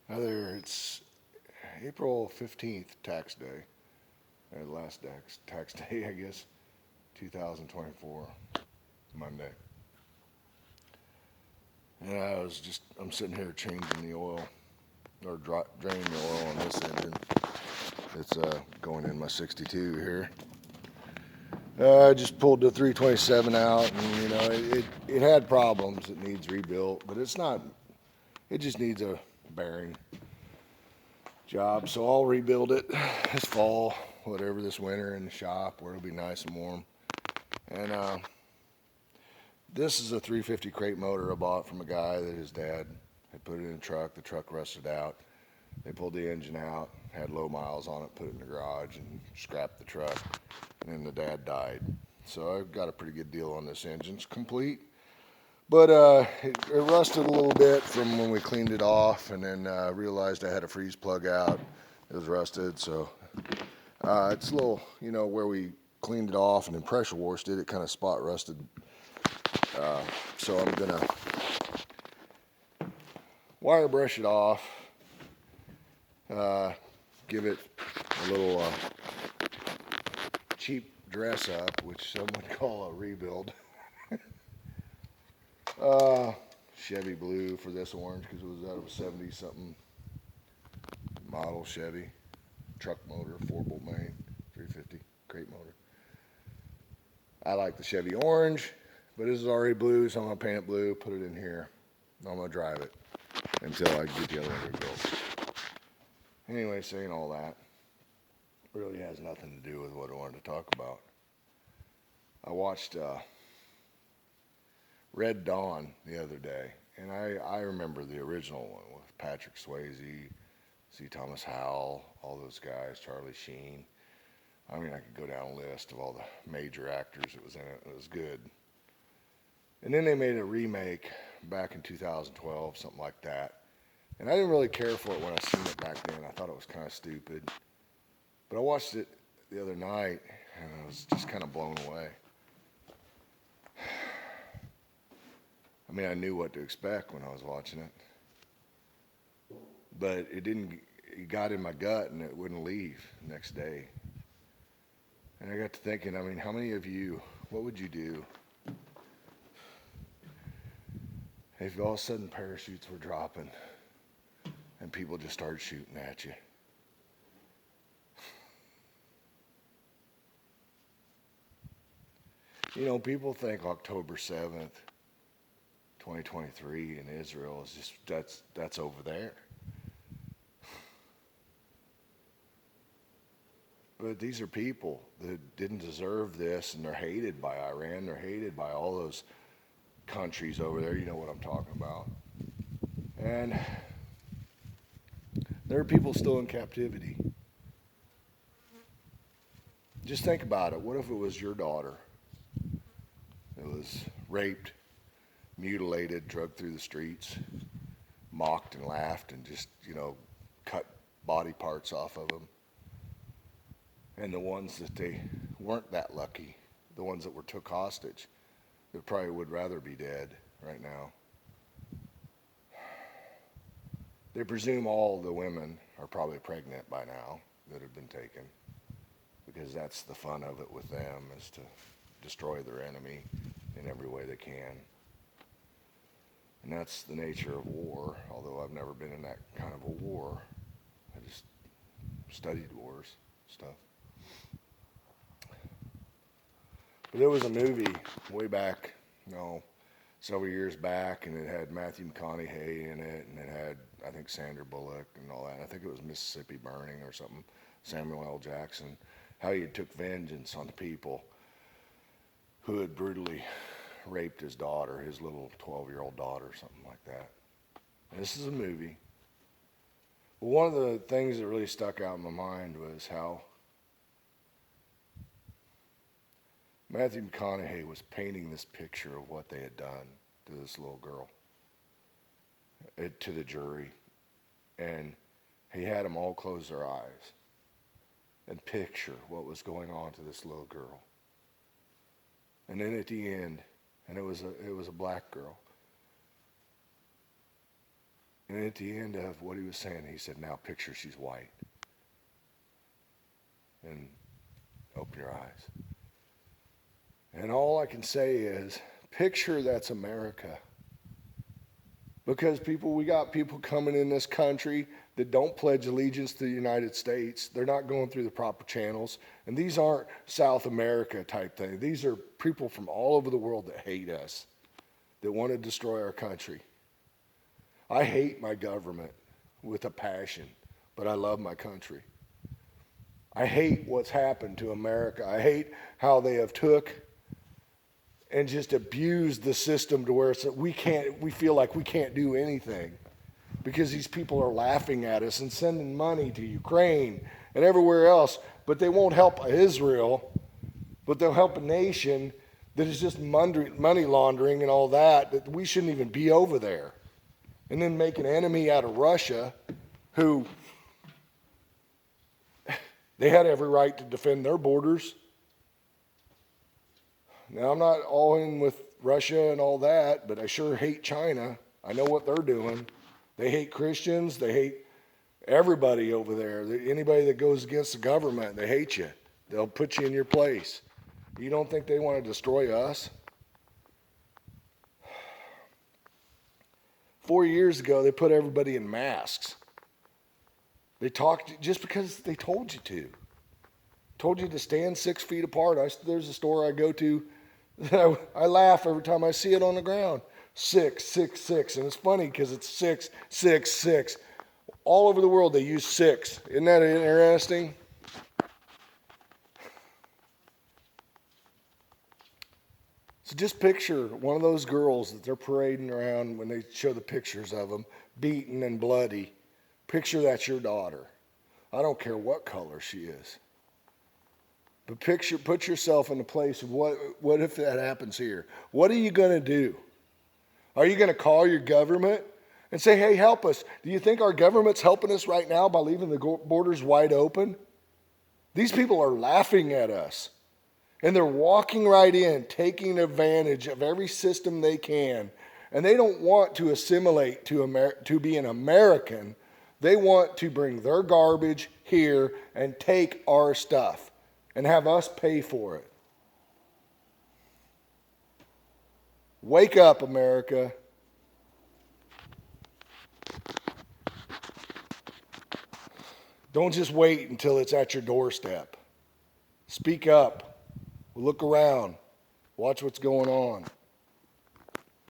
Hi there, it's April 15th, tax day. Last tax day, I guess, 2024, Monday. And I'm sitting here changing the oil, or draining the oil on this engine. It's going in my 62 here. I just pulled the 327 out, and it had problems. It needs rebuilt, but it's not. It just needs a bearing job. So I'll rebuild it this fall, whatever, this winter in the shop where it'll be nice and warm. And this is a 350 crate motor I bought from a guy that his dad had put it in a truck. The truck rusted out. They pulled the engine out, had low miles on it, put it in the garage, and scrapped the truck. And then the dad died. So I've got a pretty good deal on this engine. It's complete. But it rusted a little bit from when we cleaned it off, and then realized I had a freeze plug out. It was rusted, so it's a little, where we cleaned it off and then pressure washed it, it kind of spot rusted. So I'm gonna wire brush it off, give it a little cheap dress up, which some would call a rebuild. Chevy blue for this orange because it was out of a 70 something model Chevy truck motor, 4-bolt main, 350 crate motor. I like the Chevy orange, but this is already blue, so I'm gonna paint it blue, put it in here. I'm gonna drive it until I get the other one rebuilt. Anyway, saying all that really has nothing to do with what I wanted to talk about. I watched Red Dawn the other day, and I remember the original one with Patrick Swayze, C. Thomas Howell, all those guys, Charlie Sheen. I mean, I could go down a list of all the major actors that was in it. It was good. And then they made a remake back in 2012, something like that. And I didn't really care for it when I seen it back then. I thought it was kind of stupid. But I watched it the other night, and I was just kind of blown away. I mean, I knew what to expect when I was watching it, but it got in my gut and it wouldn't leave the next day. And I got to thinking, I mean, how many of you, what would you do if all of a sudden parachutes were dropping and people just started shooting at you? People think October 7th, 2023 in Israel is just, that's over there. But these are people that didn't deserve this, and they're hated by Iran. They're hated by all those countries over there. You know what I'm talking about. And there are people still in captivity. Just think about it. What if it was your daughter that was raped, mutilated, drugged through the streets, mocked and laughed, and just, cut body parts off of them? And the ones that they weren't that lucky, the ones that were took hostage, they probably would rather be dead right now. They presume all the women are probably pregnant by now that have been taken, because that's the fun of it with them, is to destroy their enemy in every way they can. And that's the nature of war, although I've never been in that kind of a war. I just studied wars, stuff. But there was a movie way back, several years back, and it had Matthew McConaughey in it, and it had, I think, Sandra Bullock and all that. I think it was Mississippi Burning or something, Samuel L. Jackson, how he took vengeance on the people who had brutally raped his daughter, his little 12-year-old daughter, something like that. And this is a movie. But one of the things that really stuck out in my mind was how Matthew McConaughey was painting this picture of what they had done to this little girl, to the jury. And he had them all close their eyes and picture what was going on to this little girl. And then at the end, and it was a black girl, And at the end of what he was saying, he said, now picture she's white. And open your eyes. And all I can say is, picture that's America. Because we got people coming in this country that don't pledge allegiance to the United States. They're not going through the proper channels. And these aren't South America type things. These are people from all over the world that hate us, that want to destroy our country. I hate my government with a passion, but I love my country. I hate what's happened to America. I hate how they have took and just abused the system to where we feel like we can't do anything because these people are laughing at us and sending money to Ukraine and everywhere else, but they won't help Israel, but they'll help a nation that is just money laundering and all that we shouldn't even be over there. And then make an enemy out of Russia who they had every right to defend their borders. Now, I'm not all in with Russia and all that, but I sure hate China. I know what they're doing. They hate Christians. They hate everybody over there. Anybody that goes against the government, they hate you. They'll put you in your place. You don't think they want to destroy us? 4 years ago, they put everybody in masks. They talked just because they told you to. Told you to stand 6 feet apart. There's a store I go to. I laugh every time I see it on the ground. 6, 6, 6. And it's funny because it's 6, 6, 6. All over the world they use 6. Isn't that interesting? So just picture one of those girls that they're parading around when they show the pictures of them, beaten and bloody. Picture that's your daughter. I don't care what color she is. But put yourself in the place of what if that happens here? What are you going to do? Are you going to call your government and say, hey, help us? Do you think our government's helping us right now by leaving the borders wide open? These people are laughing at us. And they're walking right in, taking advantage of every system they can. And they don't want to assimilate to be an American. They want to bring their garbage here and take our stuff and have us pay for it. Wake up, America. Don't just wait until it's at your doorstep. Speak up. Look around. Watch what's going on.